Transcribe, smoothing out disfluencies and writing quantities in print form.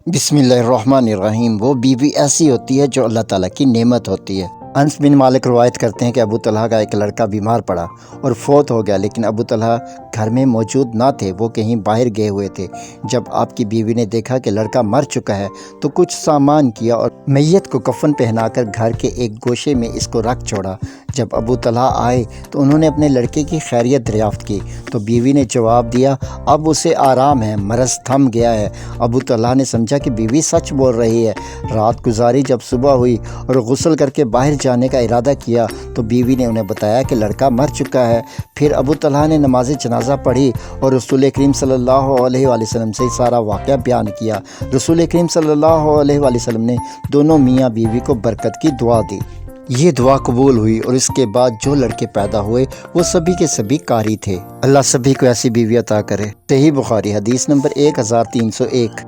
बिस्मिल्लाहिर्रहमानिर्रहीम। वो बीवी ऐसी होती है जो अल्लाह ताला की नेमत होती है। अनस बिन मालिक रवायत करते हैं कि अबू तलहा का एक लड़का बीमार पड़ा और फौत हो गया, लेकिन अबू तलहा घर में मौजूद ना थे, वो कहीं बाहर गए हुए थे। जब आपकी बीवी ने देखा कि लड़का मर चुका है तो कुछ सामान किया और मैयत को कफन पहनाकर घर के एक गोशे में इसको रख छोड़ा। जब अबू तलहा आए तो उन्होंने अपने लड़के की खैरियत दरियाफ्त की तो बीवी ने जवाब दिया, अब उसे आराम है, मरज़ थम गया है। अबू तलहा ने समझा कि बीवी सच बोल रही है। रात गुजारी। जब सुबह हुई और गुस्ल करके बाहर जाने का इरादा किया तो बीवी ने उन्हें बताया कि लड़का मर चुका है। फिर अबू तलहा ने नमाज जनाजा पढ़ी और रसूल करीम सल्लल्लाहु अलैहि वसल्लम से सारा वाक़या बयान किया। रसूल करीम सल्लल्लाहु अलैहि वसल्लम ने दोनों मियाँ बीवी को बरकत की दुआ दी। ये दुआ कबूल हुई और इसके बाद जो लड़के पैदा हुए वो सभी के सभी कारी थे। अल्लाह सभी को ऐसी बीवी अता करे। सही बुखारी हदीस नंबर 1301।